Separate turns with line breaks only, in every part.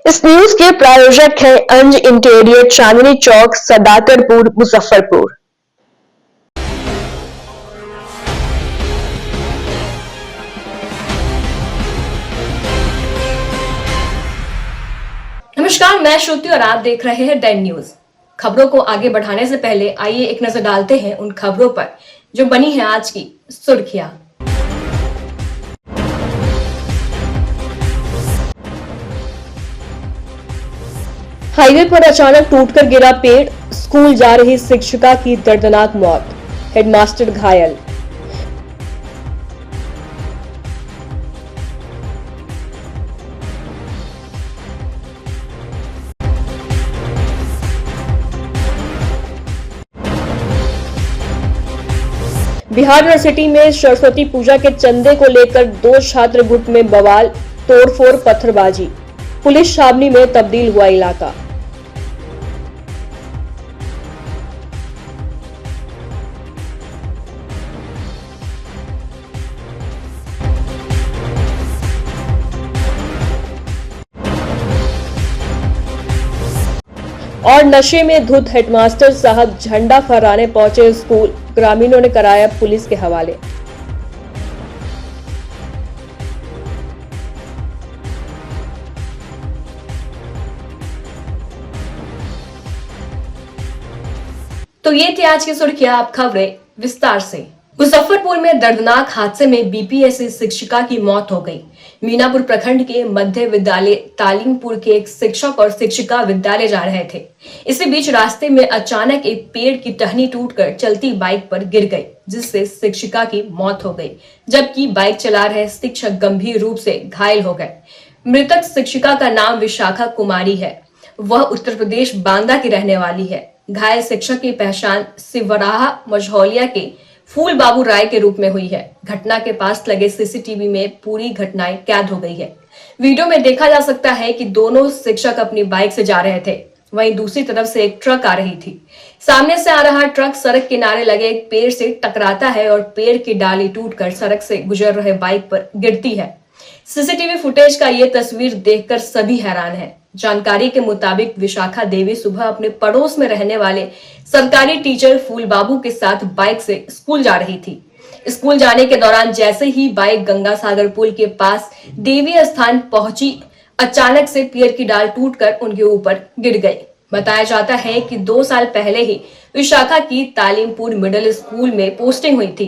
इस न्यूज के प्रायोजक हैं अंज इंटीरियर, चांदनी चौक, सदाकतपुर, मुजफ्फरपुर।
नमस्कार, मैं श्रुति और आप देख रहे हैं डेन न्यूज। खबरों को आगे बढ़ाने से पहले आइए एक नजर डालते हैं उन खबरों पर जो बनी है आज की सुर्खियां।
हाईवे पर अचानक टूटकर गिरा पेड़, स्कूल जा रही शिक्षिका की दर्दनाक मौत, हेडमास्टर घायल। बिहार यूनिवर्सिटी में सरस्वती पूजा के चंदे को लेकर 2 छात्र गुट में बवाल, तोड़फोड़, पत्थरबाजी। पुलिस छावनी में तब्दील हुआ इलाका। और नशे में धुत हेडमास्टर साहब झंडा फहराने पहुंचे स्कूल, ग्रामीणों ने कराया पुलिस के हवाले।
तो ये थी आज की सुर्खियां। आप खबरें विस्तार से। मुजफ्फरपुर में दर्दनाक हादसे में बीपीएससी शिक्षिका की मौत हो गई। मीनापुर प्रखंड के मध्य विद्यालय तालीमपुर के एक शिक्षक और शिक्षिका विद्यालय जा रहे थे। इसी बीच रास्ते में अचानक एक पेड़ की टहनी टूटकर चलती बाइक पर गिर गई, जिससे शिक्षिका की मौत हो गई, जबकि बाइक चला रहे शिक्षक गंभीर रूप से घायल हो गए। मृतक शिक्षिका का नाम विशाखा कुमारी है। वह उत्तर प्रदेश बांदा की रहने वाली है। घायल शिक्षक की पहचान सिवराहा मझौलिया के फूल बाबू राय के रूप में हुई है। घटना के पास लगे सीसीटीवी में पूरी घटनाएं कैद हो गई है। वीडियो में देखा जा सकता है कि दोनों शिक्षक अपनी बाइक से जा रहे थे, वहीं दूसरी तरफ से एक ट्रक आ रही थी। सामने से आ रहा ट्रक सड़क किनारे लगे एक पेड़ से टकराता है और पेड़ की डाली टूटकर सड़क से गुजर रहे बाइक पर गिरती है। सीसीटीवी फुटेज का ये तस्वीर देखकर सभी हैरान हैं। जानकारी के मुताबिक विशाखा देवी सुबह अपने पड़ोस में रहने वाले सरकारी टीचर फूल बाबू के साथ बाइक से स्कूल जा रही थी। स्कूल जाने के दौरान जैसे ही बाइक गंगा सागर पुल के पास देवी स्थान पहुंची, अचानक से पेड़ की डाल टूटकर उनके ऊपर गिर गई। बताया जाता है कि 2 साल पहले ही विशाखा की तालीमपुर मिडिल स्कूल में पोस्टिंग हुई थी।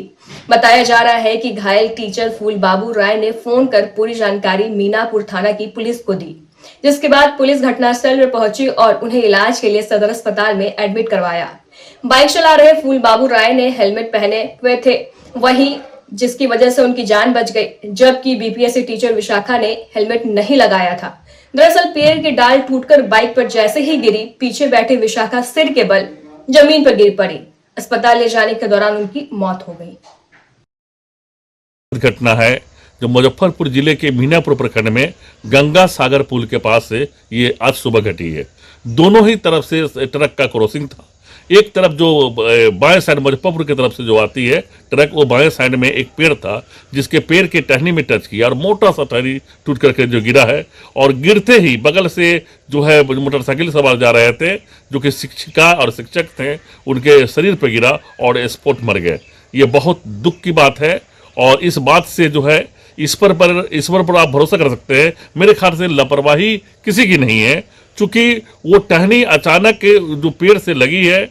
बताया जा रहा है कि घायल टीचर फूल बाबू राय ने फोन कर पूरी जानकारी मीनापुर थाना की पुलिस को दी, जिसके बाद पुलिस घटनास्थल पर पहुंची और उन्हें इलाज के लिए सदर अस्पताल में एडमिट करवाया। बाइक चला रहे फूल बाबू राय ने हेलमेट पहने हुए थे, वहीं जिसकी वजह से उनकी जान बच गई, जबकि बीपीएससी टीचर विशाखा ने हेलमेट नहीं लगाया था। दरअसल पेड़ की डाल टूटकर बाइक पर जैसे ही गिरी, पीछे बैठे विशाखा सिर के बल जमीन पर गिर पड़ी। अस्पताल ले जाने के दौरान उनकी मौत हो गई।
घटना है जो मुजफ्फरपुर जिले के मीनापुर प्रखंड में गंगा सागर पुल के पास से ये आज सुबह घटी है। दोनों ही तरफ से ट्रक का क्रॉसिंग था। एक तरफ जो बाएं साइड मुजफ्फरपुर की तरफ से जो आती है ट्रक, वो बाएं साइड में एक पेड़ था जिसके पेड़ की टहनी में टच किया और मोटा सा टहनी टूट करके जो गिरा है, और गिरते ही बगल से जो है मोटरसाइकिल सवार जा रहे थे जो कि शिक्षिका और शिक्षक थे, उनके शरीर पर गिरा और स्पॉट मर गए। ये बहुत दुख की बात है और इस बात से जो है ईश्वर पर आप भरोसा कर सकते हैं। मेरे ख्याल से लापरवाही किसी की नहीं है, चूंकि वो टहनी अचानक जो पेड़ से लगी है,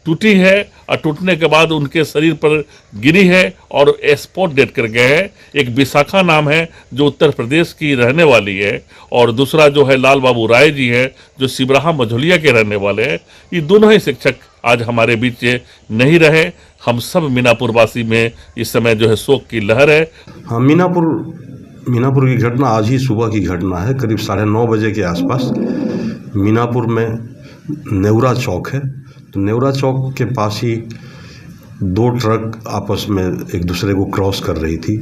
टूटी है और टूटने के बाद उनके शरीर पर गिरी है और स्पॉट डेड कर गए हैं। एक विशाखा नाम है जो उत्तर प्रदेश की रहने वाली है, और दूसरा जो है लाल बाबू राय जी है जो सिबराहा मझौलिया के रहने वाले हैं। ये दोनों ही शिक्षक आज हमारे बीच नहीं रहे। हम सब मीनापुर वासी में इस समय जो है शोक की लहर है।
हाँ, मीनापुर की घटना आज ही सुबह की घटना है। करीब 9:30 बजे के आसपास मीनापुर में नेवरा चौक है, तो नेवरा चौक के पास ही 2 ट्रक आपस में एक दूसरे को क्रॉस कर रही थी।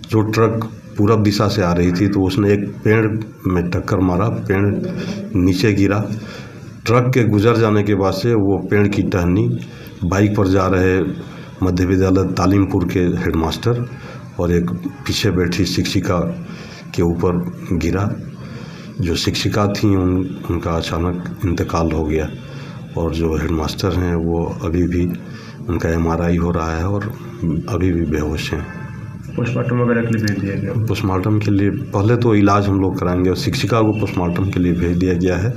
जो ट्रक पूरब दिशा से आ रही थी तो उसने एक पेड़ में टक्कर मारा, पेड़ नीचे गिरा। ट्रक के गुजर जाने के बाद से वो पेड़ की टहनी बाइक पर जा रहे मध्य विद्यालय तालीमपुर के हेडमास्टर और एक पीछे बैठी शिक्षिका के ऊपर गिरा। जो शिक्षिका थी उनका अचानक इंतकाल हो गया, और जो हेडमास्टर हैं वो अभी भी उनका MRI हो रहा है और अभी भी बेहोश हैं।
पोस्टमार्टम वगैरह के लिए भेज दिया गया?
पोस्टमार्टम के लिए पहले तो इलाज हम लोग कराएंगे, और शिक्षिका को पोस्टमार्टम के लिए भेज दिया गया है,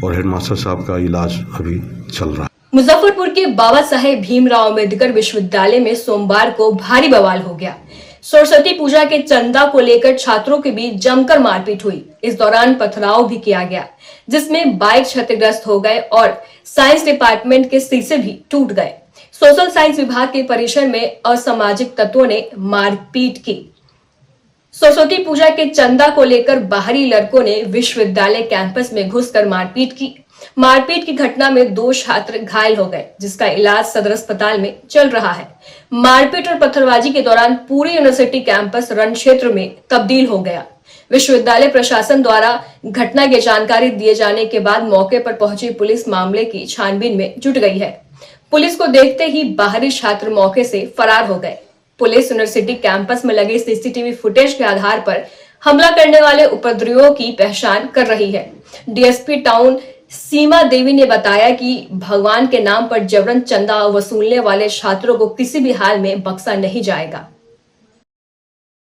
और हेडमास्टर साहब का इलाज अभी चल रहा है।
मुजफ्फरपुर के बाबा साहेब भीमराव अम्बेडकर विश्वविद्यालय में सोमवार को भारी बवाल हो गया। सरस्वती पूजा के चंदा को लेकर छात्रों के बीच जमकर मारपीट हुई। इस दौरान पथराव भी किया गया, जिसमें बाइक क्षतिग्रस्त हो गए और साइंस डिपार्टमेंट के शीशे भी टूट गए। सोशल साइंस विभाग के परिसर में असामाजिक तत्वों ने मारपीट की। सरस्वती पूजा के चंदा को लेकर बाहरी लड़कों ने विश्वविद्यालय कैंपस में घुसकर मारपीट की। मारपीट की घटना में 2 छात्र घायल हो गए, जिसका इलाज सदर अस्पताल में चल रहा है। मारपीट और पत्थरबाजी के दौरान पूरे यूनिवर्सिटी कैंपस रण क्षेत्र में तब्दील हो गया। विश्वविद्यालय प्रशासन द्वारा घटना की जानकारी दिए जाने के बाद मौके पर पहुंची पुलिस मामले की छानबीन में जुट गई है। पुलिस को देखते ही बाहरी छात्र मौके से फरार हो गए। पुलिस यूनिवर्सिटी कैंपस में लगे सीसीटीवी फुटेज के आधार पर हमला करने वाले उपद्रवियों की पहचान कर रही है। डीएसपी टाउन सीमा देवी ने बताया कि भगवान के नाम पर जबरन चंदा वसूलने वाले छात्रों को किसी भी हाल में बख्शा नहीं जाएगा।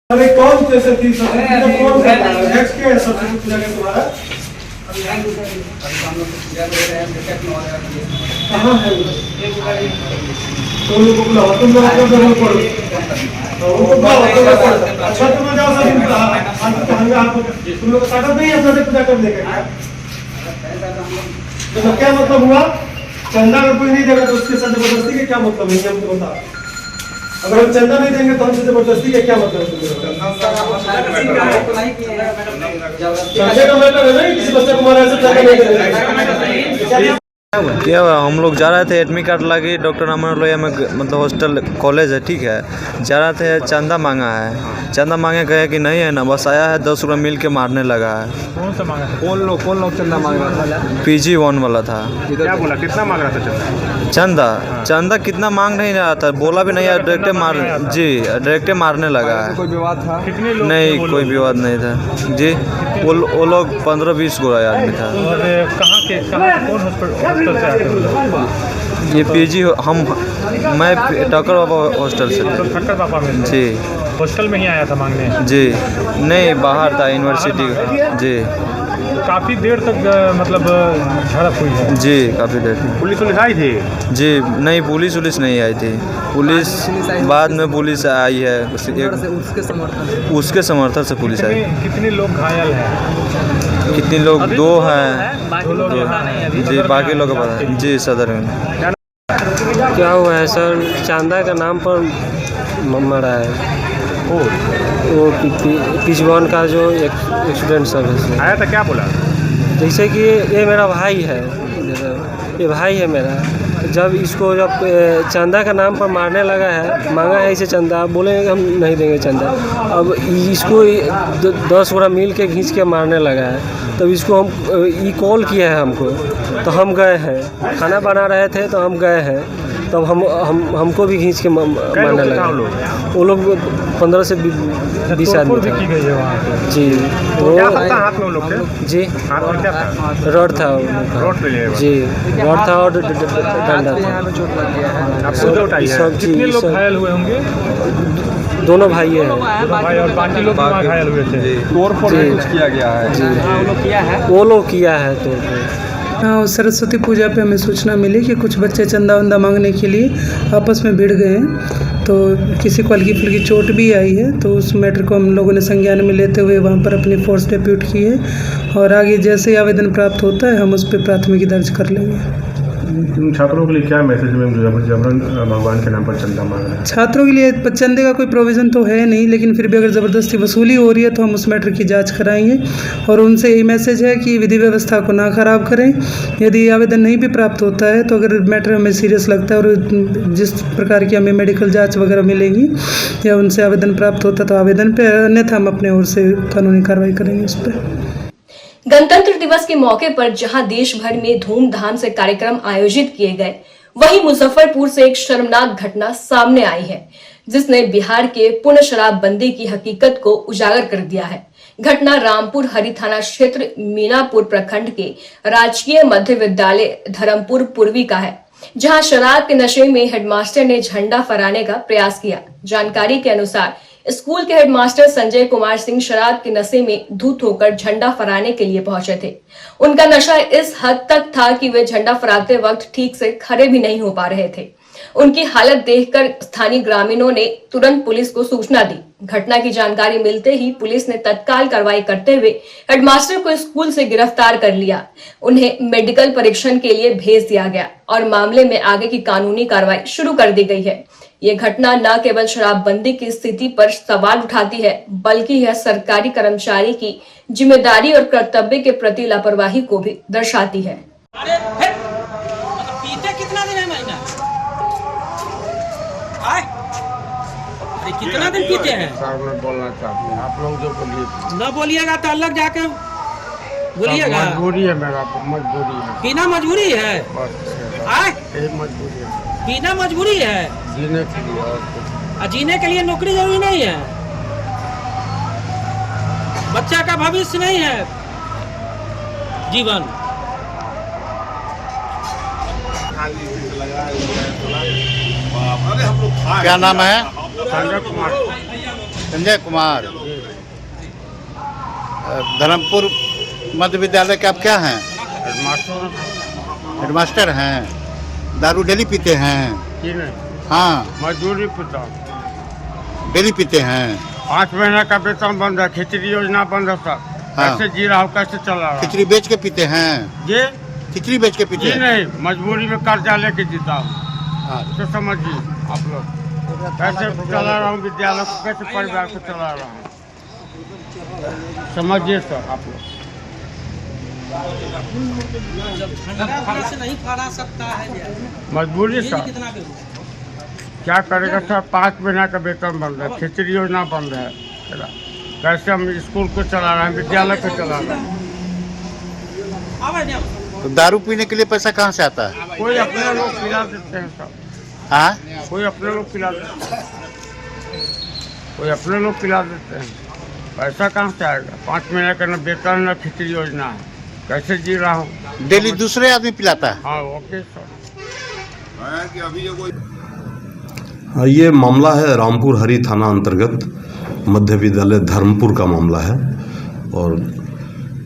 अरे कौन कैसे थी कौन नेक्स्ट के सरस्वती पूजा के तुम्हारा कहाँ है तुम लोग को बुलाओ, तुम लोग अपना जरूर पढ़ो, उनको बुलाओ, अच्छा तुम जाओ सब तुम लोग स्टार्टअप नहीं है सरस्वती पूजा करने का। तो क्या मतलब हुआ? चंदा अगर कोई नहीं देगा तो उसके साथ जबरदस्ती के क्या मतलब है, हमको बता। अगर हम चंदा नहीं देंगे तो हमसे जबरदस्ती का क्या मतलब है? चंदे का मतलब है नहीं किसी बच्चे को मारा ऐसे चंदा नहीं देंगे।
क्या हुआ, हम लोग जा रहे थे एडमिट कार्ड लगे डॉक्टर अमर लोहिया में, मतलब हॉस्टल कॉलेज है, ठीक है। जा रहे थे, चंदा मांगा है, चंदा मांगे गए कि नहीं है ना, बस आया है 10 रुपये मिल के मारने लगा है।
कौन सा मांगा? कौन लोग चंदा मांग रहा था?
PG1 वाला था।
क्या बोला, कितना मांग रहा था
चंदा? चंदा कितना मांग नहीं रहा था, बोला भी नहीं है, डायरेक्टे मारने लगा है।
कोई विवाद था? कितने लोग?
नहीं, कोई विवाद नहीं था जी। वो लोग 15-20 गो आदमी था।
और कौन हॉस्पिटल से आते हो?
ये PG मैं ठक्कर बाबा हॉस्टल से थे।
ठक्कर बाबा में
जी।
हॉस्टल में ही आया था मांगने?
जी नहीं, बाहर था यूनिवर्सिटी। जी।
काफ़ी देर तक मतलब झड़प हुई है?
जी, काफ़ी देर तक।
पुलिस आई थी?
जी नहीं, पुलिस नहीं आई थी। पुलिस बाद में पुलिस आई है, उसके समर्थन से पुलिस आई।
कितने लोग घायल हैं?
कितने लोग? 2 हैं।
2 लोग
जी, बाकी लोग पता है जी। सदर में
क्या हुआ है सर, चांदा का नाम पर मरा है। वो PG1 का जो एक्सीडेंट सब है।
आया था, क्या बोला?
जैसे कि ये मेरा भाई है, ये भाई है मेरा। जब चंदा का नाम पर मारने लगा है, मांगा है इसे चंदा, बोले हम नहीं देंगे चंदा। अब इसको 10 गुना मिल के घींच के मारने लगा है। तब इसको हम कॉल किया है हमको, तो हम गए हैं, खाना बना रहे थे तो हम गए हैं। तब हमको भी खींच के मारने लगा। वो लोग 15 से 20 आदमी थे जी। वो
हाथ में वो लोग थे?
जी,
हाथ में क्या था?
रॉड था जी, रॉड था और डंडा था।
आपको चोट आई है? कितने लोग घायल हुए होंगे?
2 भाई हैं।
भाई और बाकी लोग घायल हुए थे? तोड़फोड़ किया गया है जी?
वो लोग किया है तोड़फोड़।
हाँ, सरस्वती पूजा पे हमें सूचना मिली कि कुछ बच्चे चंदा वंदा मांगने के लिए आपस में भिड़ गए हैं, तो किसी को हल्की फुल्की चोट भी आई है। तो उस मैटर को हम लोगों ने संज्ञान में लेते हुए वहाँ पर अपनी फोर्स डिप्यूट की है, और आगे जैसे ही आवेदन प्राप्त होता है हम उस पर प्राथमिकी दर्ज कर लेंगे।
छात्रों के लिए क्या मैसेज में जबरन भगवान के नाम पर चंदा मांग रहे हैं?
छात्रों के लिए चंदे का कोई प्रोविज़न तो है नहीं, लेकिन फिर भी अगर ज़बरदस्ती वसूली हो रही है तो हम उस मैटर की जांच कराएंगे, और उनसे यही मैसेज है कि विधि व्यवस्था को ना ख़राब करें। यदि आवेदन नहीं भी प्राप्त होता है तो अगर मैटर हमें सीरियस लगता है और जिस प्रकार की हमें मेडिकल जाँच वगैरह मिलेगी या उनसे आवेदन प्राप्त होता तो आवेदन पर, अन्यथा हम अपने ओर से कानूनी कार्रवाई करेंगे उस पर।
गणतंत्र दिवस के मौके पर जहां देश भर में धूमधाम से कार्यक्रम आयोजित किए गए, वहीं मुजफ्फरपुर से एक शर्मनाक घटना सामने आई है, जिसने बिहार के पूर्ण शराबबंदी की हकीकत को उजागर कर दिया है। घटना रामपुर हरि थाना क्षेत्र मीनापुर प्रखंड के राजकीय मध्य विद्यालय धर्मपुर पूर्वी का है, जहां शराब के नशे में हेडमास्टर ने झंडा फहराने का प्रयास किया। जानकारी के अनुसार स्कूल के हेडमास्टर संजय कुमार सिंह शराब के नशे में धुत होकर झंडा फहराने के लिए पहुंचे थे। उनका नशा इस हद तक था कि वे झंडा फहराते वक्त ठीक से खड़े भी नहीं हो पा रहे थे। उनकी हालत देखकर स्थानीय ग्रामीणों ने तुरंत पुलिस को सूचना दी। घटना की जानकारी मिलते ही पुलिस ने तत्काल कार्रवाई करते हुए हेडमास्टर को स्कूल से गिरफ्तार कर लिया। उन्हें मेडिकल परीक्षण के लिए भेज दिया गया और मामले में आगे की कानूनी कार्रवाई शुरू कर दी गई है। ये घटना न केवल शराबबंदी की स्थिति पर सवाल उठाती है, बल्कि यह सरकारी कर्मचारी की जिम्मेदारी और कर्तव्य के प्रति लापरवाही को भी दर्शाती है।
पीते कितना दिन है महीना? कितना दिन पीते हैं?
सर मैं बोलना चाहते हैं, आप लोग जो बोलिए
न बोलिएगा तो अलग जाके बोलिएगा।
मजबूरी है मेरा, मजबूरी है।
पीना मजबूरी है?
एक मजबूरी है,
पीना मजबूरी है
जीने के लिए। और
जीने के लिए नौकरी जरूरी नहीं है, बच्चा का भविष्य नहीं है जीवन।
क्या नाम है?
संजय कुमार।
संजय कुमार। धर्मपुर मध्य विद्यालय के आप क्या हैं? हेडमास्टर हैं। दारू डेली पीते हैं?
जी नहीं।
हाँ।
मजदूरी पीता
डेली पीते हैं?
5 महीने का वेतन बंद है, खिचड़ी योजना बंद है सर।
हाँ।
कैसे जी रहा हूँ, कैसे चल रहा है?
खिचड़ी बेच के पीते हैं?
जी
खिचड़ी बेच के पीते
जी
हैं?
नहीं, मजबूरी में कर्जा लेके जीता हूँ।
हाँ।
तो समझिए आप लोग, कैसे चला रहा हूँ विद्यालय को, कैसे परिवार को चला रहा हूँ, समझिए सर आप लोग।
से नहीं फहरा सकता है,
मजबूरी सर,
कितना
क्या करेगा सर? 5 महीना का वेतन बंद है, खिचड़ी योजना बंद है। कैसे हम स्कूल को चला रहे हैं, विद्यालय को चला रहे हैं?
तो दारू पीने के लिए पैसा कहाँ से आता है?
कोई अपने लोग पिला देते हैं सर।
हाँ?
कोई अपने लोग पिला देते हैं, कोई अपने लोग पिला देते हैं। पैसा कहाँ से आएगा? 5 महीने का न वेतन न खिचड़ी योजना है, कैसे जी रहा हूँ?
डेली दूसरे आदमी पिलाता है?
हाँ ओके सर।
ये मामला है रामपुर हरि थाना अंतर्गत मध्य विद्यालय धर्मपुर का मामला है और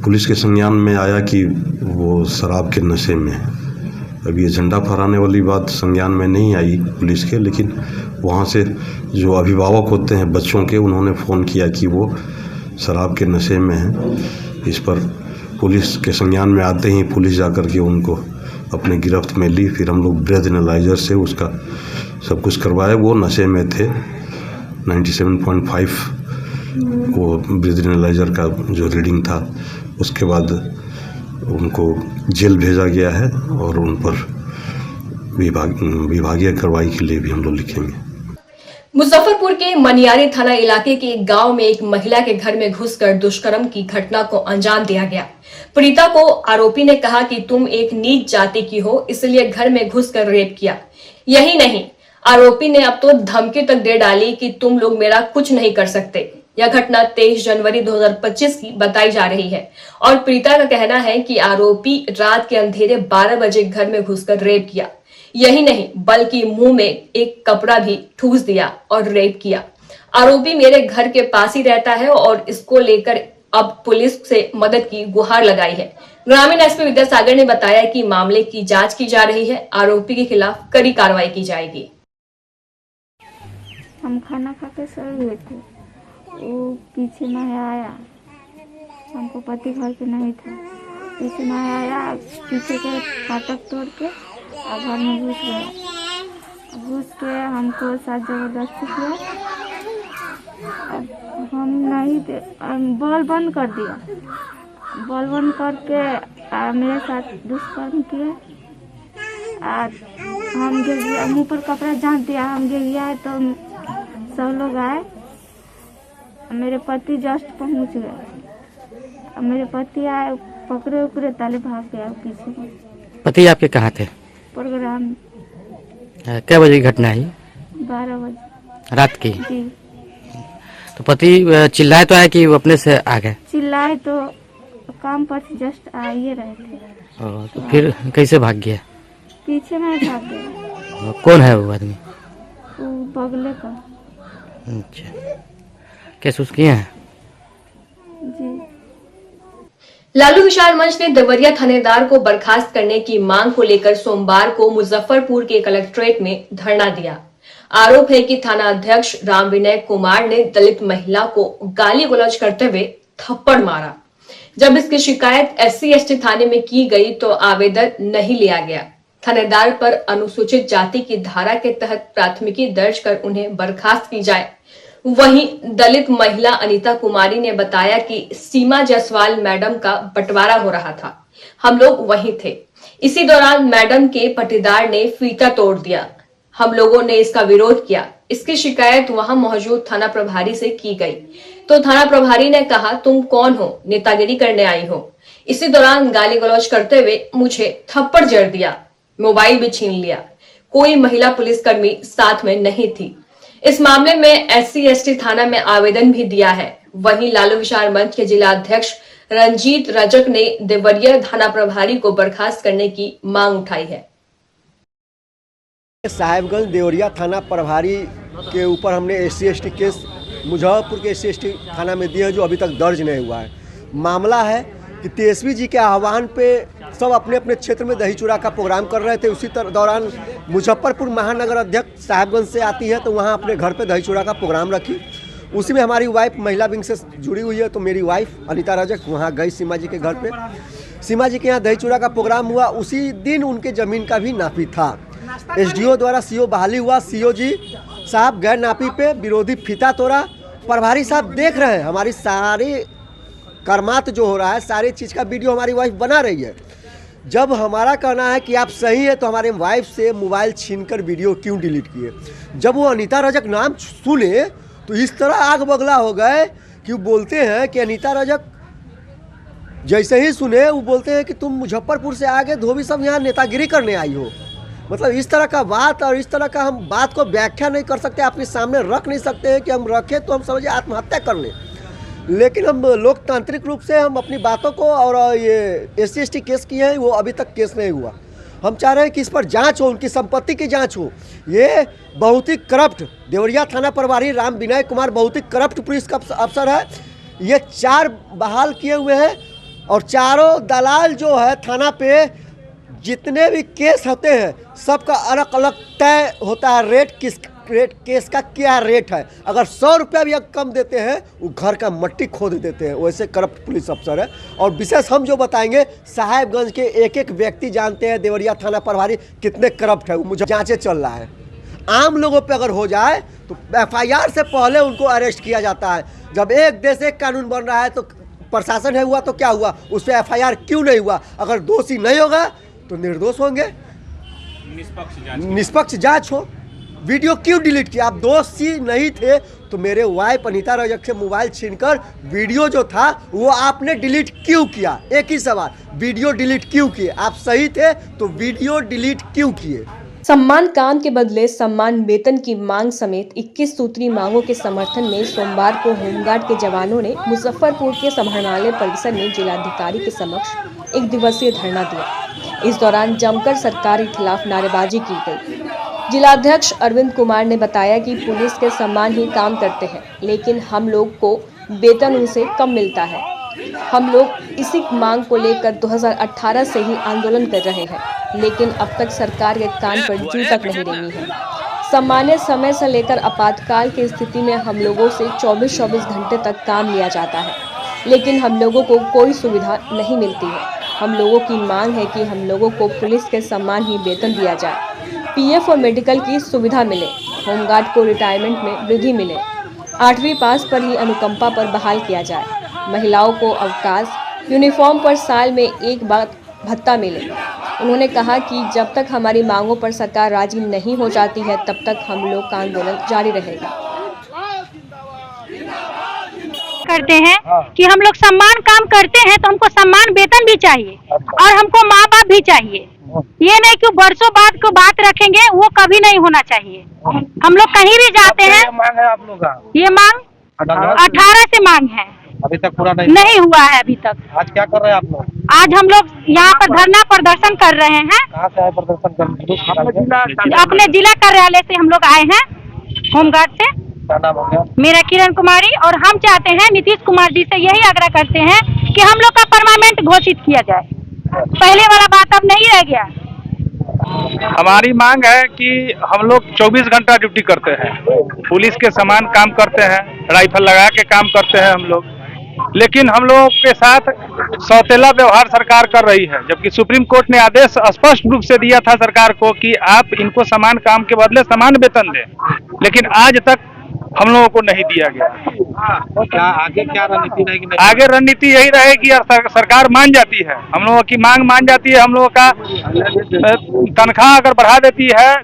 पुलिस के संज्ञान में आया कि वो शराब के नशे में है। अब ये झंडा फहराने वाली बात संज्ञान में नहीं आई पुलिस के, लेकिन वहाँ से जो अभिभावक होते हैं बच्चों के, उन्होंने फ़ोन किया कि वो शराब के नशे में है। इस पर पुलिस के संज्ञान में आते ही पुलिस जाकर के उनको अपने गिरफ्त में ली। फिर हम लोग ब्रेथ एनालाइजर से उसका सब कुछ करवाए। वो नशे में थे, 97.5 वो ब्रेथ एनालाइजर का जो रीडिंग था। उसके बाद उनको जेल भेजा गया है और उन पर विभागीय कार्रवाई के लिए भी हम लोग लिखेंगे।
मुजफ्फरपुर के मनियारी थाना इलाके के एक गांव में एक महिला के घर में घुसकर दुष्कर्म की घटना को अंजाम दिया गया। पीड़िता को आरोपी ने कहा कि तुम एक नीच जाति की हो, इसलिए घर में घुसकर रेप किया। यही नहीं, आरोपी ने अब तो धमकी तक दे डाली कि तुम लोग मेरा कुछ नहीं कर सकते। यह घटना 23 जनवरी 2025 की बताई जा रही है और पीड़िता का कहना है कि आरोपी रात के अंधेरे 12 बजे घर में घुसकर रेप किया। यही नहीं, बल्कि मुंह में एक कपड़ा भी ठूस दिया और रेप किया। आरोपी मेरे घर के पास ही रहता है और इसको लेकर अब पुलिस से मदद की गुहार लगाई है। ग्रामीण एसपी विद्यासागर ने बताया कि मामले की जांच की जा रही है, आरोपी के खिलाफ कड़ी कार्रवाई की जाएगी।
हम खाना खा के सो हुए थे, वो पीछे नहीं आया, हमको पति घर पे नहीं था, पीछे नहीं आया, पीछे के फाटक तोड़ के घर में घुस गया। घुस के हमको साथ जबरदस्ती किया। हम नहीं बॉल बंद कर दिया, बॉल बंद करके मेरे साथ दुष्कर्म किया। हम गिर गया, मुँह पर कपड़ा झाँक दिया, हम गिर गया तो सब लोग आए। मेरे पति जस्ट पहुंच गए, मेरे पति आए, पकड़े उकड़े ताले भाग गया पीछे।
पति आपके कहाँ थे?
प्रोग्राम।
क्या बजे की घटना है?
12 बजे
रात की।
जी।
तो पति चिल्लाए तो है कि वो अपने से आ गए?
चिल्लाए तो काम पर से जस्ट आ ही रहे थे,
तो फिर कैसे भाग गया?
पीछे में भाग गया।
कौन है वो आदमी?
वो बगले का।
अच्छा, केस उस किए हैं?
जी।
लालू विशाल मंच ने देवरिया थानेदार को बर्खास्त करने की मांग को लेकर सोमवार को मुजफ्फरपुर के कलेक्ट्रेट में धरना दिया। आरोप है कि थाना अध्यक्ष राम विनय कुमार ने दलित महिला को गाली गलौज करते हुए थप्पड़ मारा। जब इसकी शिकायत SC/ST थाने में की गई तो आवेदन नहीं लिया गया। थानेदार पर अनुसूचित जाति की धारा के तहत प्राथमिकी दर्ज कर उन्हें बर्खास्त की जाए। वहीं दलित महिला अनीता कुमारी ने बताया कि सीमा जायसवाल मैडम का बंटवारा हो रहा था, हम लोग वहीं थे। इसी दौरान मैडम के पटीदार ने फीता तोड़ दिया। हम लोगों ने इसका विरोध किया। इसकी शिकायत वहां मौजूद थाना प्रभारी से की गई तो थाना प्रभारी ने कहा, तुम कौन हो, नेतागिरी करने आई हो। इसी दौरान गाली गलौज करते हुए मुझे थप्पड़ जड़ दिया, मोबाइल भी छीन लिया। कोई महिला पुलिसकर्मी साथ में नहीं थी। इस मामले में SC/ST थाना में आवेदन भी दिया है। वहीं लालू विशाल मंच के जिला अध्यक्ष रंजीत रजक ने देवरिया थाना प्रभारी को बर्खास्त करने की मांग उठाई है।
साहेबगंज देवरिया थाना प्रभारी के ऊपर हमने SC/ST केस मुजफ्फरपुर के SC/ST थाना में दिए हैं, जो अभी तक दर्ज नहीं हुआ है। मामला है कि तेजस्वी जी के आह्वान पे सब अपने अपने क्षेत्र में दही चूड़ा का प्रोग्राम कर रहे थे। उसी दौरान मुजफ्फरपुर महानगर अध्यक्ष साहेबगंज से आती है तो वहाँ अपने घर पे दही चूड़ा का प्रोग्राम रखी। उसी में हमारी वाइफ महिला विंग से जुड़ी हुई है, तो मेरी वाइफ अनीता रजक वहाँ गई सीमा जी के घर पे। सीमा जी के यहाँ दही चूड़ा का प्रोग्राम हुआ। उसी दिन उनके ज़मीन का भी नापी था। SDO द्वारा CO बहाली हुआ। CO जी साहब गैर नापी पे विरोधी फीता तोड़ा। प्रभारी साहब देख रहे हैं हमारी सारी कर्मात जो हो रहा है, सारी चीज़ का वीडियो हमारी वाइफ बना रही है। जब हमारा कहना है कि आप सही है तो हमारे वाइफ से मोबाइल छीनकर वीडियो क्यों डिलीट किए? जब वो अनीता रजक नाम सुने तो इस तरह आग बगला हो गए कि वो बोलते हैं कि अनीता रजक जैसे ही सुने वो बोलते हैं कि तुम मुजफ्फरपुर से आगे धोबी सब यहाँ नेतागिरी करने आई हो। मतलब इस तरह का बात और इस तरह का हम बात को व्याख्या नहीं कर सकते, आपके सामने रख नहीं सकते हैं कि हम रखें तो हम समझे आत्महत्या कर लें। लेकिन हम लोकतांत्रिक रूप से हम अपनी बातों को और ये SC/ST केस किए हैं, वो अभी तक केस नहीं हुआ। हम चाह रहे हैं कि इस पर जांच हो, उनकी संपत्ति की जांच हो। ये बहुत ही करप्ट देवरिया थाना प्रभारी राम विनय कुमार बहुत ही करप्ट पुलिस का अफसर है। ये 4 बहाल किए हुए हैं और चारों दलाल जो है थाना पे जितने भी केस होते हैं सबका अलग अलग तय होता है रेट, किस रेट केस का क्या रेट है। अगर 100 रुपया भी कम देते हैं वो घर का मट्टी खोद देते हैं। वैसे करप्ट पुलिस अफसर है। और विशेष हम जो बताएंगे साहेबगंज के एक एक व्यक्ति जानते हैं देवरिया थाना प्रभारी कितने करप्ट है। वो मुझे जांचें चल रहा है। आम लोगों पे अगर हो जाए तो FIR से पहले उनको अरेस्ट किया जाता है। जब एक देश एक कानून बन रहा है तो प्रशासन है हुआ तो क्या हुआ, उस पर FIR क्यों नहीं हुआ? अगर दोषी नहीं होगा तो निर्दोष होंगे, निष्पक्ष जांच हो। वीडियो क्यों डिलीट किया? आप दोषी नहीं थे तो मेरे वाइफ अनीता रजक से मोबाइल छीनकर वीडियो जो था वो आपने डिलीट क्यों किया? एक ही सवाल, वीडियो डिलीट क्यों किए? आप सही थे तो वीडियो डिलीट क्यों किए?
सम्मान काम के बदले सम्मान वेतन की मांग समेत 21 सूत्री मांगों के समर्थन में सोमवार को होमगार्ड के जवानों ने मुजफ्फरपुर के समाहरणालय परिसर में जिलाधिकारी के समक्ष 1 दिवसीय धरना दिया। इस दौरान जमकर सरकार के खिलाफ नारेबाजी की गई। जिलाध्यक्ष अरविंद कुमार ने बताया कि पुलिस के सम्मान ही काम करते हैं, लेकिन हम लोग को वेतन उनसे कम मिलता है। हम लोग इसी मांग को लेकर 2018 से ही आंदोलन कर रहे हैं, लेकिन अब तक सरकार के कान पर जू तक नहीं रेंगी है। सामान्य समय से लेकर आपातकाल की स्थिति में हम लोगों से 24-24 घंटे तक काम लिया जाता है, लेकिन हम लोगों को कोई सुविधा नहीं मिलती है। हम लोगों की मांग है कि हम लोगों को पुलिस के सम्मान ही वेतन दिया जाए, PF और मेडिकल की सुविधा मिले, होमगार्ड को रिटायरमेंट में वृद्धि मिले, 8वीं पास पर ही अनुकंपा पर बहाल किया जाए, महिलाओं को अवकाश, यूनिफॉर्म पर साल में 1 बार भत्ता मिले। उन्होंने कहा कि जब तक हमारी मांगों पर सरकार राजी नहीं हो जाती है तब तक हम लोग का आंदोलन जारी रहेगा।
करते हैं कि हम लोग सम्मान काम करते हैं तो हमको सम्मान वेतन भी चाहिए और हमको माँ बाप भी चाहिए। ये नहीं कि वर्षों बाद को बात रखेंगे, वो कभी नहीं होना चाहिए। हम लोग कहीं भी जाते हैं,
मांग है आप लोग का?
ये मांग 18 से मांग है,
अभी तक पूरा
नहीं हुआ है अभी तक।
आज क्या कर रहे हैं आप लोग?
आज हम लोग यहाँ पर धरना प्रदर्शन कर रहे हैं।
कहाँ से आए प्रदर्शन करने?
अपने जिला कार्यालय से हम लोग आए हैं, होमगार्ड से।
क्या नाम हो गया?
मेरा किरण कुमारी। और हम चाहते हैं नीतीश कुमार जी से यही आग्रह करते हैं कि हम लोग का परमानेंट घोषित किया जाए। पहले वाला बात अब नहीं रह गया।
हमारी मांग है कि हम लोग 24 घंटा ड्यूटी करते हैं, पुलिस के समान काम करते हैं, राइफल लगा के काम करते हैं हम लोग, लेकिन हम लोगों के साथ सौतेला व्यवहार सरकार कर रही है। जबकि सुप्रीम कोर्ट ने आदेश स्पष्ट रूप से दिया था सरकार को कि आप इनको समान काम के बदले समान वेतन दें, लेकिन आज तक हम लोगों को नहीं दिया गया। क्या आगे क्या रणनीति रहेगी? आगे रणनीति यही रहेगी, सरकार मान जाती है, हम लोगों की मांग मान जाती है, हम लोगों का तनख्वाह अगर बढ़ा देती है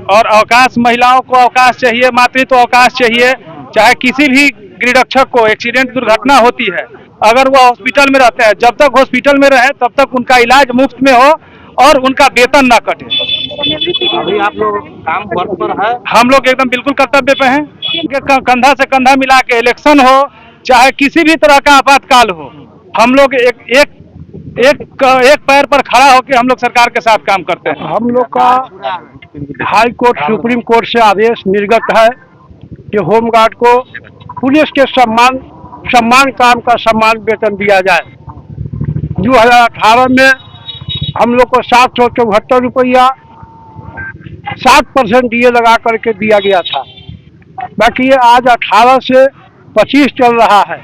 और अवकाश, महिलाओं को अवकाश चाहिए, मातृत्व अवकाश चाहिए, चाहे किसी भी गृहरक्षक को एक्सीडेंट दुर्घटना होती है, अगर वो हॉस्पिटल में रहते हैं, जब तक हॉस्पिटल में रहे तब तक उनका इलाज मुफ्त में हो और उनका वेतन ना कटे। अभी आप लोग काम वर्क पर है? हम लोग एकदम बिल्कुल कर्तव्य पे हैं। कंधा से कंधा मिला के इलेक्शन हो, चाहे किसी भी तरह का आपातकाल हो, हम लोग एक पैर पर खड़ा होकर हम लोग सरकार के साथ काम करते हैं। हम लोग का हाई कोर्ट, सुप्रीम कोर्ट से आदेश निर्गत है कि होमगार्ड को पुलिस के सम्मान काम का सम्मान वेतन दिया जाए। 2018 में हम लोग को 774 रुपया 7% DA लगा करके दिया गया था, बाकी ये आज 18 से 25 चल रहा है।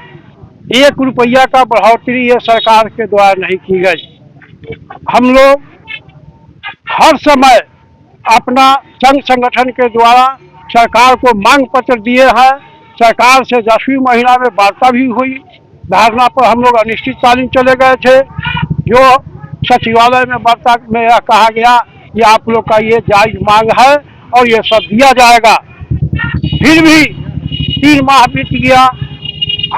1 रुपया का बढ़ोतरी ये सरकार के द्वारा नहीं की गई। हम लोग हर समय अपना संघ संगठन के द्वारा सरकार को मांग पत्र दिए हैं। सरकार से 10वीं महीना में वार्ता भी हुई, धारणा पर हम लोग अनिश्चितकालीन चले गए थे। जो सचिवालय में वार्ता में यह कहा गया कि आप लोग का ये जायज मांग है और ये सब दिया जाएगा। फिर भी 3 माह बीत गया।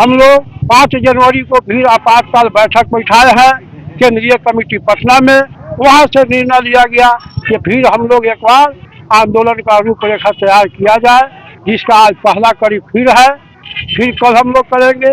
हम लोग 5 जनवरी को फिर आपातकाल बैठक बैठाए हैं केंद्रीय कमेटी पटना में। वहां से निर्णय लिया गया कि फिर हम लोग एक बार आंदोलन का रूपरेखा तैयार किया जाए, जिसका आज पहला कड़ी फिर है, फिर कल हम लोग करेंगे।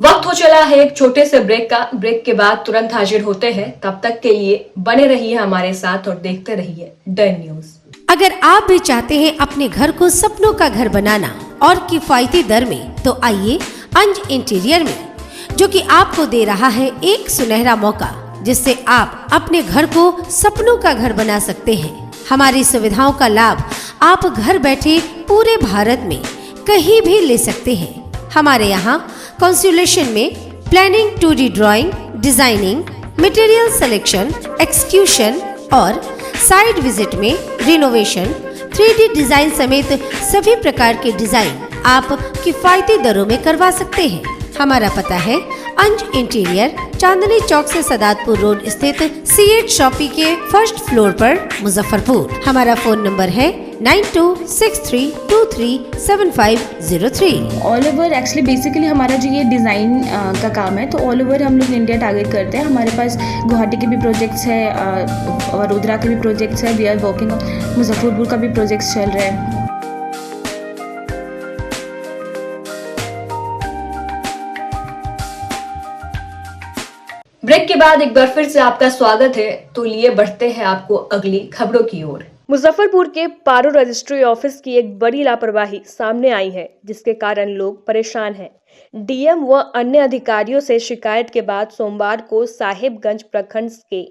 वक्त हो चला है एक छोटे से ब्रेक का। ब्रेक के बाद तुरंत हाजिर होते हैं। तब तक के लिए बने रहिए हमारे साथ और देखते रहिए डन न्यूज।
अगर आप भी चाहते हैं अपने घर को सपनों का घर बनाना और किफायती दर में, तो आइए अंज इंटीरियर में, जो कि आपको दे रहा है एक सुनहरा मौका, जिससे आप अपने घर को सपनों का घर बना सकते हैं। हमारी सुविधाओं का लाभ आप घर बैठे पूरे भारत में कहीं भी ले सकते हैं। हमारे यहाँ कंसुलेशन में planning, 2D drawing, designing, material selection, execution और साइट विजिट में रिनोवेशन, 3D डिजाइन समेत सभी प्रकार के डिजाइन आप किफायती दरों में करवा सकते हैं। हमारा पता है अंज इंटीरियर, चांदनी चौक से सदातपुर रोड स्थित C8 शॉपी के फर्स्ट फ्लोर पर, मुजफ्फरपुर। हमारा फोन नंबर है 9263237503।
ऑल ओवर एक्चुअली बेसिकली हमारा जो ये डिज़ाइन का काम है, तो ऑल ओवर हम लोग इंडिया टारगेट करते हैं। हमारे पास गुवाहाटी के भी प्रोजेक्ट्स है, वडोदरा के भी प्रोजेक्ट्स है, वी आर वर्किंग, मुजफ्फरपुर का भी प्रोजेक्ट्स चल रहा है।
ब्रेक के बाद एक बार फिर से आपका स्वागत है। तो लिए बढ़ते हैं आपको अगली खबरों की ओर।
मुजफ्फरपुर के पारो रजिस्ट्री ऑफिस की एक बड़ी लापरवाही सामने आई है, जिसके कारण लोग परेशान हैं। डीएम व अन्य अधिकारियों से शिकायत के बाद सोमवार को साहेबगंज प्रखंड के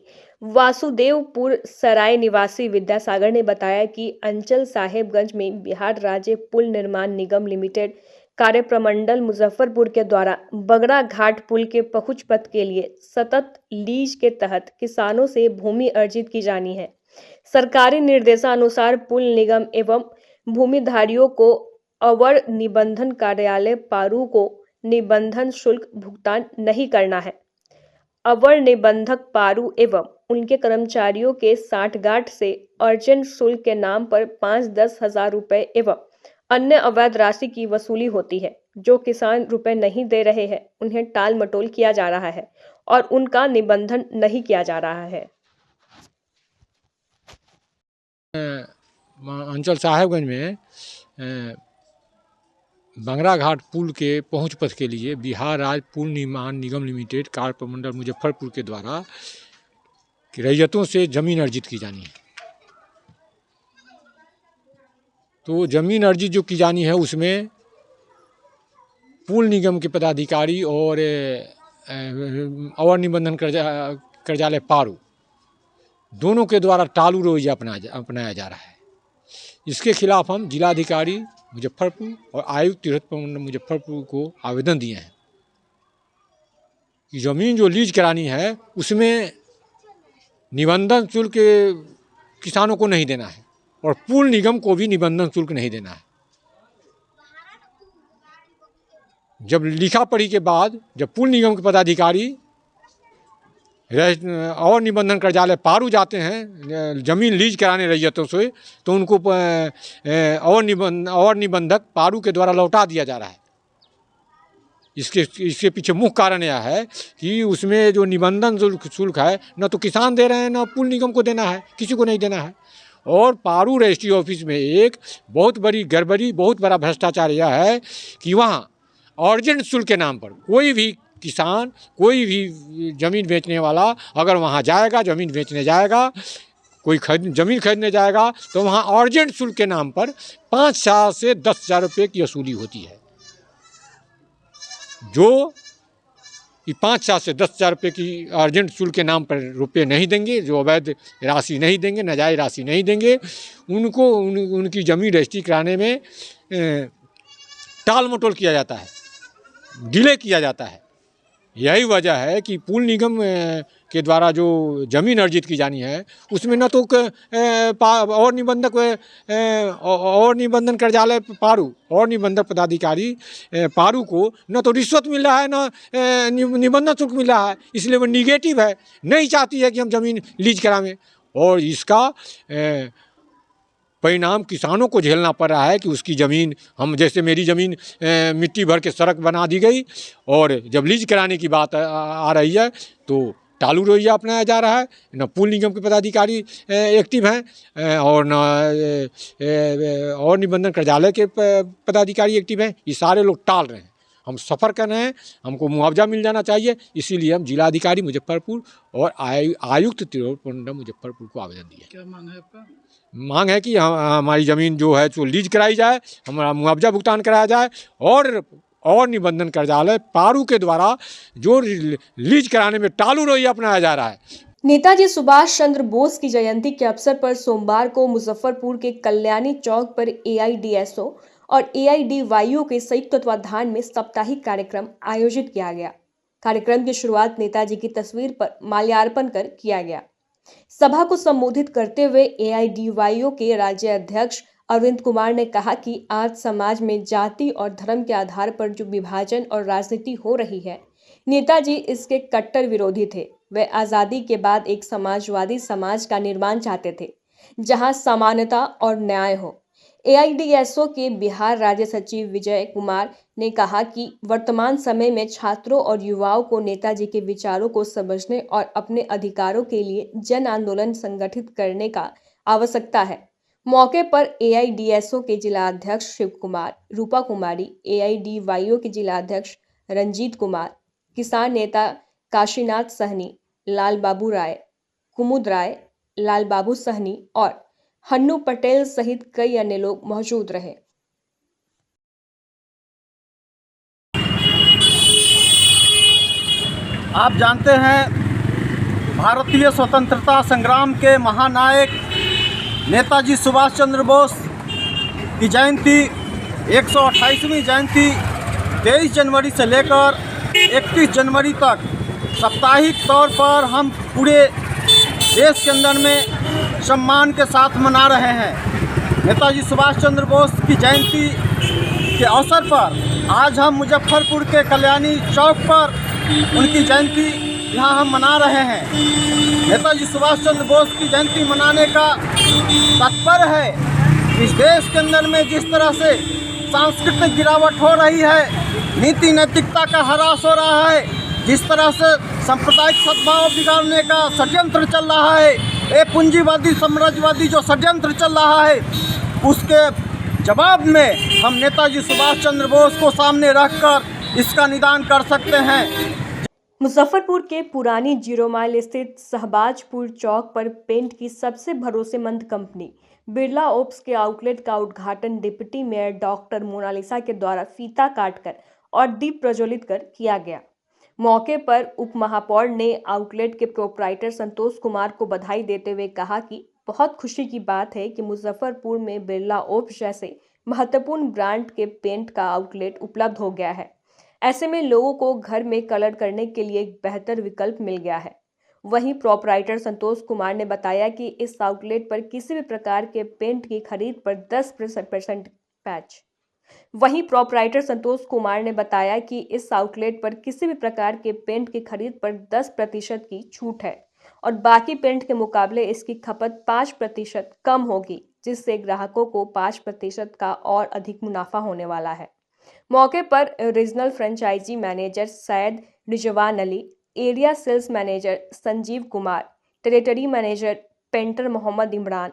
वासुदेवपुर सराय निवासी विद्यासागर ने बताया कि अंचल साहेबगंज में बिहार राज्य पुल निर्माण निगम लिमिटेड कार्य प्रमंडल मुजफ्फरपुर के द्वारा बगड़ा घाट पुल के पहुंच पथ के लिए सतत लीज के तहत किसानों से भूमि अर्जित की जानी है। सरकारी निर्देशानुसार पुल निगम एवं भूमिधारियों को अवर निबंधन कार्यालय पारू को निबंधन शुल्क भुगतान नहीं करना है। अवर निबंधक पारू एवं उनके कर्मचारियों के साठगांठ से अर्जन शुल्क के नाम पर 5-10 हजार रुपए एवं अन्य अवैध राशि की वसूली होती है। जो किसान रुपए नहीं दे रहे हैं, उन्हें टाल मटोल किया जा रहा है और उनका निबंधन नहीं किया जा रहा है।
अंचल साहेबगंज में बंगरा घाट पुल के पहुंच पथ के लिए बिहार राज्य पुल निर्माण निगम लिमिटेड कार्य प्रमंडल मुजफ्फरपुर के द्वारा रैयतों से ज़मीन अर्जित की जानी है। तो ज़मीन अर्जित जो की जानी है उसमें पुल निगम के पदाधिकारी और निबंधन कार्यालय पारू दोनों के द्वारा टालू रवैया अपनाया जा रहा है। इसके खिलाफ हम जिलाधिकारी मुजफ्फरपुर और आयुक्त तीर्थ प्रमंडल मुजफ्फरपुर को आवेदन दिए हैं कि ज़मीन जो लीज करानी है उसमें निबंधन शुल्क किसानों को नहीं देना है और पुल निगम को भी निबंधन शुल्क नहीं देना है। जब लिखा पढ़ी के बाद जब पुल निगम के पदाधिकारी और निबंधन कार्यालय पारू जाते हैं ज़मीन लीज कराने रैयतों से, तो उनको और निबंधक पारू के द्वारा लौटा दिया जा रहा है। इसके पीछे मुख्य कारण यह है कि उसमें जो निबंधन शुल्क है न तो किसान दे रहे हैं न पुल निगम को देना है, किसी को नहीं देना है। और पारू रजिस्ट्री ऑफिस में एक बहुत बड़ी गड़बड़ी, बहुत बड़ा भ्रष्टाचार यह है कि वहाँ अर्जेंट शुल्क के नाम पर कोई भी किसान, कोई भी ज़मीन बेचने वाला अगर वहाँ जाएगा, ज़मीन बेचने जाएगा, कोई ज़मीन खरीदने जाएगा, तो वहाँ अर्जेंट शुल्क के नाम पर 5,000 से 10,000 रुपये की वसूली होती है। जो 5,000 से 10,000 रुपये की अर्जेंट शुल्क के नाम पर रुपये नहीं देंगे, जो अवैध राशि नहीं देंगे, नाजायज़ राशि नहीं देंगे, उनको उनकी ज़मीन रजिस्ट्री कराने में टाल मटोल किया जाता है, डिले किया जाता है। यही वजह है कि पुल निगम के द्वारा जो ज़मीन अर्जित की जानी है उसमें न तो और निबंधक और निबंधन कार्यालय पारू और निबंधक पदाधिकारी पारू को न तो रिश्वत मिल रहा है न निबंधन शुल्क मिल रहा है। इसलिए वो निगेटिव है, नहीं चाहती है कि हम ज़मीन लीज करावें और इसका परिणाम किसानों को झेलना पड़ रहा है कि उसकी ज़मीन हम जैसे मेरी ज़मीन मिट्टी भर के सड़क बना दी गई और जब लीज कराने की बात आ रही है तो टालू रवैया अपनाया जा रहा है। न पुल निगम के पदाधिकारी एक्टिव हैं और निबंधन कार्यालय के पदाधिकारी एक्टिव हैं। ये सारे लोग टाल रहे हैं। हम सफ़र कर रहे हैं, हमको मुआवजा मिल जाना चाहिए। इसीलिए हम जिलाधिकारी मुजफ्फरपुर और आयुक्त तीर्थ प्रमंडल मुजफ्फरपुर को आवेदन दिए।
क्या मांग है आपका?
मांग है कि हमारी ज़मीन जो है तो लीज कराई जाए, हमारा मुआवजा भुगतान कराया जाए और निबंधन कार्यालय पारू के द्वारा जो लीज कराने में टालू रवैया अपनाया जा रहा है।
नेताजी सुभाष चंद्र बोस की जयंती के अवसर पर सोमवार को मुजफ्फरपुर के कल्याणी चौक पर AIDSO और AIDYO के संयुक्त तत्वाधान में साप्ताहिक कार्यक्रम आयोजित किया गया। कार्यक्रम की शुरुआत नेताजी की तस्वीर पर माल्यार्पण कर किया गया। सभा को संबोधित करते हुए AIDYO के राज्य अध्यक्ष अरविंद कुमार ने कहा कि आज समाज में जाति और धर्म के आधार पर जो विभाजन और राजनीति हो रही है, नेताजी इसके कट्टर विरोधी थे। वे आज़ादी के बाद एक समाजवादी समाज का निर्माण चाहते थे, जहां समानता और न्याय हो। AIDSO के बिहार राज्य सचिव विजय कुमार ने कहा कि वर्तमान समय में छात्रों और युवाओं को नेताजी के विचारों को समझने और अपने अधिकारों के लिए जन आंदोलन संगठित करने का आवश्यकता है। मौके पर AIDSO के जिला अध्यक्ष शिव कुमार, रूपा कुमारी, AIDYO के जिला अध्यक्ष रंजीत कुमार, किसान नेता काशीनाथ सहनी, लाल बाबू राय, कुमुद राय, लाल बाबू सहनी और हन्नू पटेल सहित कई अन्य लोग मौजूद रहे।
आप जानते हैं भारतीय स्वतंत्रता संग्राम के महानायक नेताजी सुभाष चंद्र बोस की जयंती 128वीं जयंती 23 जनवरी से लेकर 31 जनवरी तक साप्ताहिक तौर पर हम पूरे देश के अंदर में सम्मान के साथ मना रहे हैं। नेताजी सुभाष चंद्र बोस की जयंती के अवसर पर आज हम मुजफ्फरपुर के कल्याणी चौक पर उनकी जयंती यहाँ हम मना रहे हैं। नेताजी सुभाष चंद्र बोस की जयंती मनाने का तात्पर्य है इस देश के अंदर में जिस तरह से सांस्कृतिक गिरावट हो रही है, नीति नैतिकता का ह्रास हो रहा है, जिस तरह से सांप्रदायिक सद्भाव बिगाड़ने का षड्यंत्र चल रहा है, एक पूंजीवादी साम्राज्यवादी जो षड्यंत्र चल रहा है, उसके जवाब में हम नेताजी सुभाष चंद्र बोस को सामने रखकर इसका निदान कर सकते हैं।
मुजफ्फरपुर के पुरानी जीरो माइल स्थित शहबाजपुर चौक पर पेंट की सबसे भरोसेमंद कंपनी बिरला ओप्स के आउटलेट का उद्घाटन डिप्टी मेयर डॉक्टर मोनालिसा के द्वारा फीता काटकर और दीप प्रज्वलित कर किया गया। मौके पर उप महापौर ने आउटलेट के प्रोपराइटर संतोष कुमार को बधाई देते हुए कहा कि बहुत खुशी की बात है कि मुजफ्फरपुर में बिरला ओप्स जैसे महत्वपूर्ण ब्रांड के पेंट का आउटलेट उपलब्ध हो गया है। ऐसे में लोगों को घर में कलर करने के लिए एक बेहतर विकल्प मिल गया है। वहीं प्रोपराइटर संतोष कुमार ने बताया कि इस आउटलेट पर किसी भी प्रकार के पेंट की खरीद पर 10% पैच। वहीं प्रोपराइटर संतोष कुमार ने बताया कि इस आउटलेट पर किसी भी प्रकार के पेंट की खरीद पर 10% की छूट है और बाकी पेंट के मुकाबले इसकी खपत 5% कम होगी, जिससे ग्राहकों को 5% का और अधिक मुनाफा होने वाला है। मौके पर regional franchisee manager Syed Rizwan Ali, area sales manager Sanjeev Kumar, territory manager painter Mohammad Imran,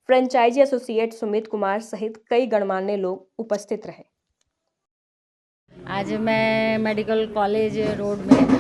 franchisee associate Sumit Kumar सहित कई गणमान्य लोग उपस्थित रहे।
आज मैं मेडिकल कॉलेज रोड में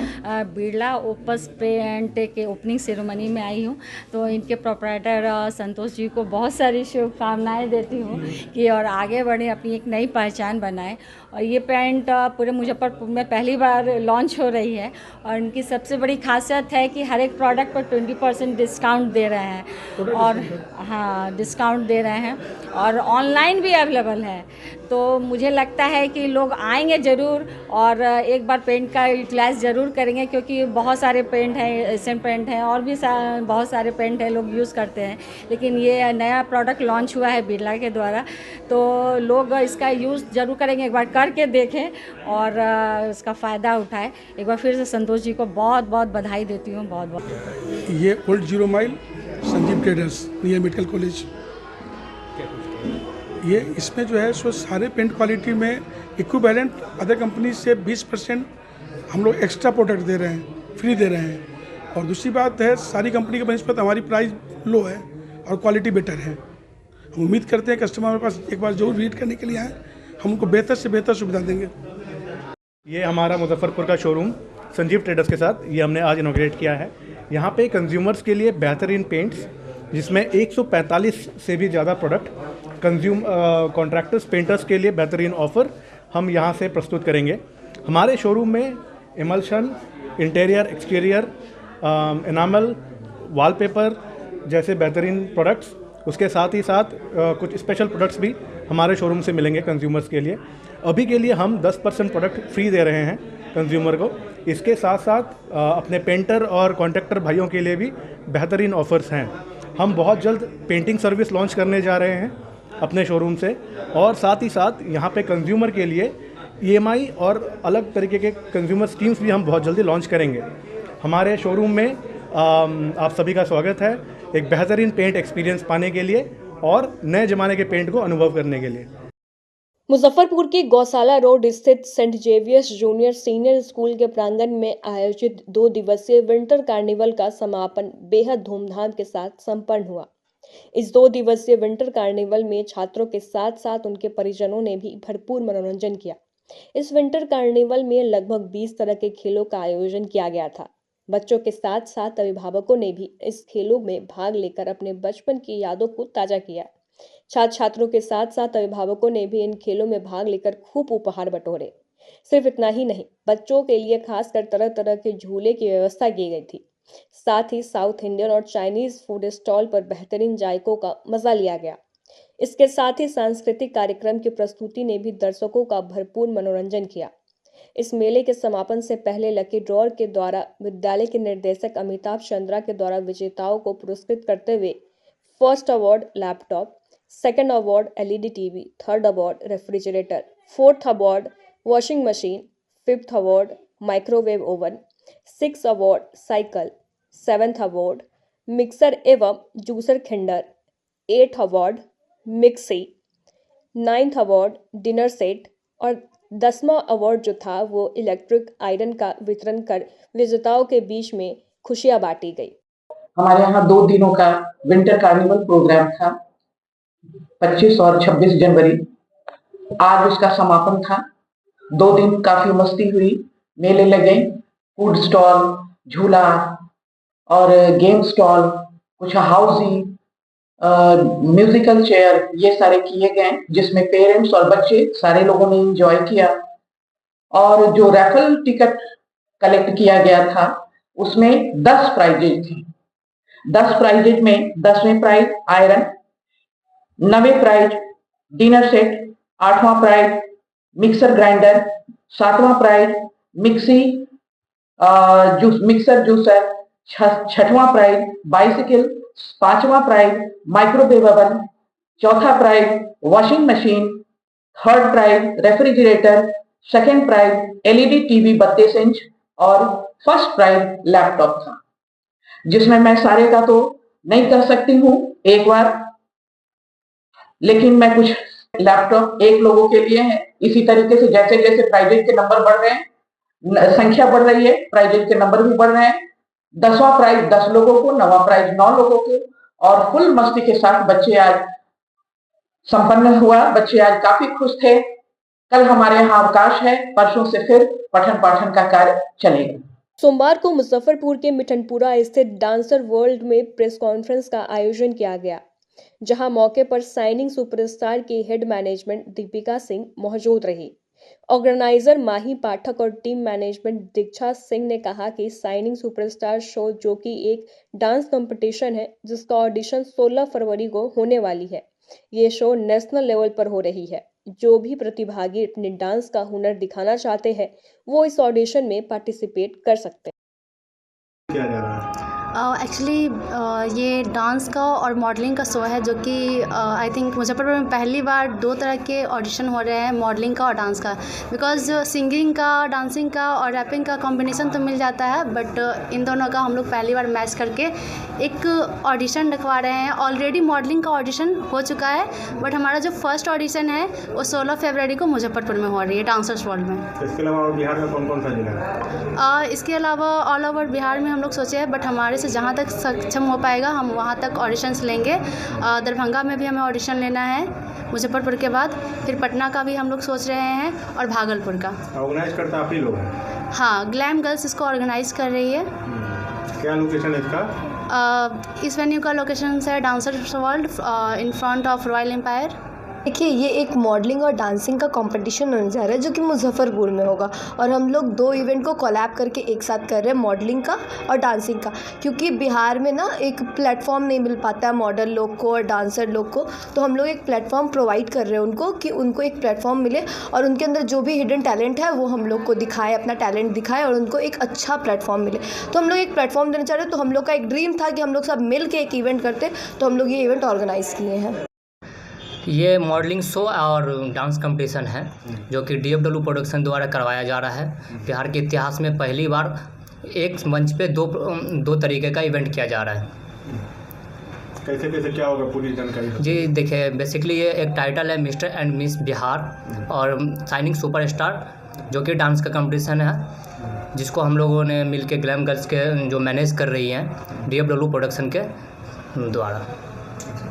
बिरला ओपस पेंट के ओपनिंग सेरेमनी में आई हूँ, तो इनके प्रोपराइटर संतोष जी को बहुत सारी शुभकामनाएं देती हूँ कि और आगे बढ़े, अपनी एक नई पहचान बनाएं। और ये पेंट पूरे मुजफ्फरपुर में पहली बार लॉन्च हो रही है और इनकी सबसे बड़ी खासियत है कि हर एक प्रोडक्ट पर 20% डिस्काउंट दे रहे हैं और हाँ डिस्काउंट दे रहे हैं और ऑनलाइन भी अवेलेबल है। तो मुझे लगता है कि लोग आएंगे ज़रूर और एक बार पेंट का यूटिलाइज ज़रूर करेंगे, क्योंकि बहुत सारे पेंट हैं, एशियन पेंट हैं और भी बहुत सारे पेंट हैं लोग यूज़ करते हैं, लेकिन ये नया प्रोडक्ट लॉन्च हुआ है बिरला के द्वारा, तो लोग इसका यूज़ ज़रूर करेंगे, एक बार करके देखें और इसका फ़ायदा उठाएं। एक बार फिर से संतोष जी को बहुत बहुत बधाई देती हूँ, बहुत बहुत।
ये old zero mile Sanjeev traders near medical college, ये इसमें जो है सो सारे पेंट क्वालिटी में इक्विवेलेंट अदर कंपनी से 20% हम लोग एक्स्ट्रा प्रोडक्ट दे रहे हैं, फ्री दे रहे हैं। और दूसरी बात है, सारी कंपनी के बनिस्पत हमारी प्राइस लो है और क्वालिटी बेटर है। हम उम्मीद करते हैं कस्टमर हमारे पास एक बार जरूर विजिट करने के लिए आए, हम उनको बेहतर से बेहतर सुविधा देंगे।
ये हमारा मुजफ्फरपुर का शोरूम संजीव ट्रेडर्स के साथ ये हमने आज इनॉग्रेट किया है। यहाँ पे कंज्यूमर्स के लिए बेहतरीन पेंट्स, जिसमें 145 से भी ज़्यादा प्रोडक्ट कॉन्ट्रैक्टर्स पेंटर्स के लिए बेहतरीन ऑफ़र हम यहाँ से प्रस्तुत करेंगे। हमारे शोरूम में emulsion, interior, exterior, enamel, wallpaper जैसे बेहतरीन प्रोडक्ट्स, उसके साथ ही साथ कुछ स्पेशल प्रोडक्ट्स भी हमारे शोरूम से मिलेंगे कंज्यूमर्स के लिए। अभी के लिए हम 10% प्रोडक्ट फ्री दे रहे हैं कंज्यूमर को। इसके साथ साथ अपने पेंटर और कॉन्ट्रैक्टर भाइयों के लिए भी बेहतरीन ऑफ़र्स हैं। हम बहुत जल्द पेंटिंग सर्विस लॉन्च करने जा रहे हैं अपने शोरूम से, और साथ ही साथ यहाँ पे कंज्यूमर के लिए EMI और अलग तरीके के कंज्यूमर स्कीम्स भी हम बहुत जल्दी लॉन्च करेंगे। हमारे शोरूम में आप सभी का स्वागत है एक बेहतरीन पेंट एक्सपीरियंस पाने के लिए और नए ज़माने के पेंट को अनुभव करने के लिए।
मुजफ्फरपुर के गौशाला रोड स्थित Saint Xavier's junior senior school के प्रांगण में आयोजित 2 दिवसीय विंटर कार्निवल का समापन बेहद धूमधाम के साथ संपन्न हुआ। इस 2 दिवसीय विंटर कार्निवल में छात्रों के साथ साथ उनके परिजनों ने भी भरपूर मनोरंजन किया। इस विंटर कार्निवल में लगभग 20 तरह के खेलों का आयोजन किया गया था। बच्चों के साथ साथ अभिभावकों ने भी इस खेलों में भाग लेकर अपने बचपन की यादों को ताजा किया। छात्र छात्रों के साथ साथ अभिभावकों ने भी इन खेलों में भाग लेकर खूब उपहार बटोरे। सिर्फ इतना ही नहीं, बच्चों के लिए खासकर तरह तरह के झूले की व्यवस्था की गई थी। साथ ही साउथ इंडियन और चाइनीज फूड स्टॉल पर बेहतरीन जायकों का मजा लिया गया। इसके साथ ही सांस्कृतिक कार्यक्रम की प्रस्तुति ने भी दर्शकों का भरपूर मनोरंजन किया। इस मेले के समापन से पहले लकी ड्रॉ के द्वारा विद्यालय के निर्देशक अमिताभ चंद्रा के द्वारा विजेताओं को पुरस्कृत करते हुए first award laptop, second award LED TV, third award refrigerator, fourth award washing machine, fifth award microwave oven, 6th award साइकिल, 7th अवार्ड मिक्सर एवं juicer grinder, 8th award mixie, 9th award dinner set और 10वां award जो था वो electric iron का वितरण कर विजेताओं के बीच में खुशियां बांटी गई।
हमारे यहाँ 2 दिनों का विंटर कार्निवल प्रोग्राम था। 25 और 26 जनवरी
आज उसका समापन था। 2 दिन काफी मस्ती हुई, मेले लगे, फूड स्टॉल, झूला और गेम स्टॉल, कुछ हाउसी, म्यूजिकल चेयर, ये सारे किए गए, जिसमें पेरेंट्स और बच्चे सारे लोगों ने एंजॉय किया। और जो रैफल टिकट कलेक्ट किया गया था उसमें 10 प्राइजेज थे। 10 प्राइजेज में 10वें प्राइज आयरन, 9वें प्राइज डिनर सेट, 8वां प्राइज मिक्सर ग्राइंडर, 7वां प्राइज मिक्सर जूसर, 6वां प्राइज बाइसिकल, 5वां प्राइज माइक्रोवेव ओवन, 4था prize washing machine, 3rd prize refrigerator, 2nd prize LED TV 32 inch और 1st प्राइज लैपटॉप था। जिसमें मैं सारे का तो नहीं कर सकती हूँ एक बार, लेकिन मैं कुछ लैपटॉप एक लोगों के लिए है। इसी तरीके से जैसे जैसे प्राइजेज के नंबर बढ़ रहे हैं, संख्या बढ़ रही है, प्राइजेज के नंबर भी बढ़ रहे हैं। 10वां प्राइज 10 लोगों को, 9वां प्राइज 9 लोगों को, और फुल मस्ती के साथ बच्चे आज संपन्न हुआ। बच्चे आज काफी खुश थे। कल हमारे यहाँ अवकाश है, परसों से फिर पठन पाठन का कार्य चलेगा।
सोमवार को मुजफ्फरपुर के मिठनपुरा स्थित डांसर वर्ल्ड में प्रेस कॉन्फ्रेंस का आयोजन किया गया, जहां मौके पर साइनिंग सुपरस्टार की हेड मैनेजमेंट दीपिका सिंह मौजूद रही। ऑर्गेनाइजर माही पाठक और टीम मैनेजमेंट दीक्षा सिंह ने कहा कि साइनिंग सुपरस्टार शो, जो कि एक डांस कंपटीशन है जिसका ऑडिशन 16 फरवरी को होने वाली है, ये शो नेशनल लेवल पर हो रही है। जो भी प्रतिभागी अपने डांस का हुनर दिखाना चाहते हैं वो इस ऑडिशन में पार्टिसिपेट कर सकते हैं।
किया जा रहा है
एक्चुअली ये डांस का और मॉडलिंग का शो है, जो कि आई थिंक मुजफ्फरपुर में पहली बार 2 तरह के ऑडिशन हो रहे हैं, मॉडलिंग का और डांस का। बिकॉज सिंगिंग का, डांसिंग का और रैपिंग का कॉम्बिनेशन तो मिल जाता है, बट इन दोनों का हम लोग पहली बार मैच करके एक ऑडिशन रखवा रहे हैं। ऑलरेडी मॉडलिंग का ऑडिशन हो चुका है, बट हमारा जो फर्स्ट ऑडिशन है वो 16 फरवरी को मुजफ्फरपुर में हो रही है, डांसर्स वर्ल्ड में।
इसके अलावा और बिहार में कौन कौन सा जिला है?
इसके अलावा ऑल ओवर बिहार में हम लोग सोचे हैं, बट हमारे से जहाँ तक सक्षम हो पाएगा हम वहाँ तक ऑडिशंस लेंगे। दरभंगा में भी हमें ऑडिशन लेना है मुजफ्फरपुर के बाद, फिर पटना का भी हम लोग सोच रहे हैं और भागलपुर का।
ऑर्गेनाइज करता आप ही लोग हैं?
हाँ, ग्लैम गर्ल्स इसको ऑर्गेनाइज कर रही है।
क्या लोकेशन है इसका?
इस वेन्यू का लोकेशन है Dancers World in front of Royal Empire.
देखिए, ये एक मॉडलिंग और डांसिंग का कंपटीशन होने जा रहा है जो कि मुजफ्फरपुर में होगा, और हम लोग 2 इवेंट को कोलैब करके एक साथ कर रहे हैं, मॉडलिंग का और डांसिंग का। क्योंकि बिहार में ना एक प्लेटफॉर्म नहीं मिल पाता है मॉडल लोग को और डांसर लोग को, तो हम लोग एक प्लेटफॉर्म प्रोवाइड कर रहे हैं उनको, कि उनको एक प्लेटफॉर्म मिले और उनके अंदर जो भी हिडन टैलेंट है वो हम लोग को दिखाए, अपना टैलेंट दिखाए और उनको एक अच्छा प्लेटफॉर्म मिले। तो हम लोग एक प्लेटफॉर्म देना चाह रहे हैं। तो हम लोग का एक ड्रीम था कि हम लोग सब मिल के एक इवेंट करते, तो हम लोग ये इवेंट ऑर्गेनाइज़ किए हैं।
ये मॉडलिंग शो और डांस कंपटीशन है जो कि DFW प्रोडक्शन द्वारा करवाया जा रहा है। बिहार के इतिहास में पहली बार एक मंच पे दो तरीके का इवेंट किया जा रहा है।
कैसे कैसे क्या होगा, पूरी जानकारी?
जी देखिए, बेसिकली ये एक टाइटल है मिस्टर एंड मिस बिहार, और साइनिंग सुपरस्टार जो कि डांस का कंपटीशन है, जिसको हम लोगों ने मिल के ग्लैम गर्ल्स के जो मैनेज कर रही हैं DFW प्रोडक्शन के द्वारा।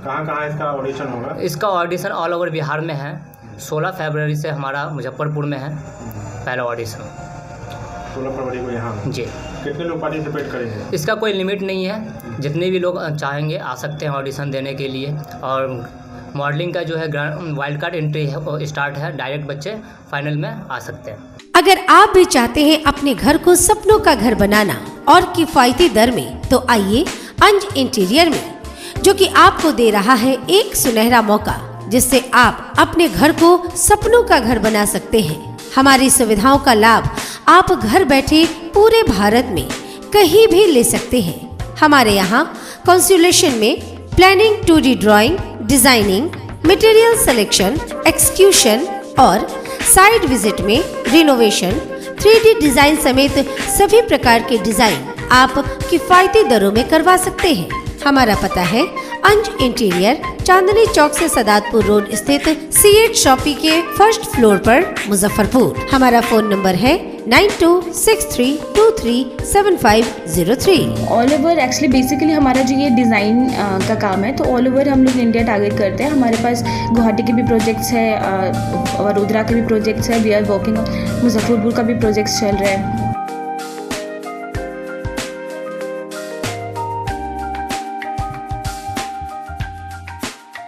कहाँ इसका ऑडिशन होगा?
इसका ऑडिशन ऑल ओवर बिहार में है। 16 फरवरी से हमारा मुजफ्फरपुर में है पहला ऑडिशन।
16 फरवरी को यहाँ?
जी।
कितने लोग पार्टिसिपेट करेंगे?
इसका कोई लिमिट नहीं है, जितने भी लोग चाहेंगे आ सकते हैं ऑडिशन देने के लिए। और मॉडलिंग का जो है वाइल्ड कार्ड एंट्री है वो स्टार्ट है, डायरेक्ट बच्चे फाइनल में आ सकते हैं।
अगर आप भी चाहते हैं अपने घर को सपनों का घर बनाना और किफायती दर में, तो आइए अंज इंटीरियर में, जो कि आपको दे रहा है एक सुनहरा मौका, जिससे आप अपने घर को सपनों का घर बना सकते हैं। हमारी सुविधाओं का लाभ आप घर बैठे पूरे भारत में कहीं भी ले सकते हैं। हमारे यहाँ कंसुलेशन में planning, 2D drawing, designing, material selection, execution और साइट विजिट में रिनोवेशन, 3D डिजाइन समेत सभी प्रकार के डिजाइन आप किफायती दरों में करवा सकते हैं। हमारा पता है अंज इंटीरियर, चांदनी चौक से सदातपुर रोड स्थित C8 शॉपी के 1st फ्लोर पर मुजफ्फरपुर। हमारा फोन नंबर है 9263 237503।
ऑल ओवर एक्चुअली बेसिकली हमारा जो ये डिज़ाइन का काम है, तो ऑल ओवर हम लोग इंडिया टारगेट करते हैं। हमारे पास गुवाहाटी के भी प्रोजेक्ट्स है, वडोदरा के भी प्रोजेक्ट्स है, वी आर वर्किंग, मुजफ्फरपुर का भी प्रोजेक्ट्स चल रहा है।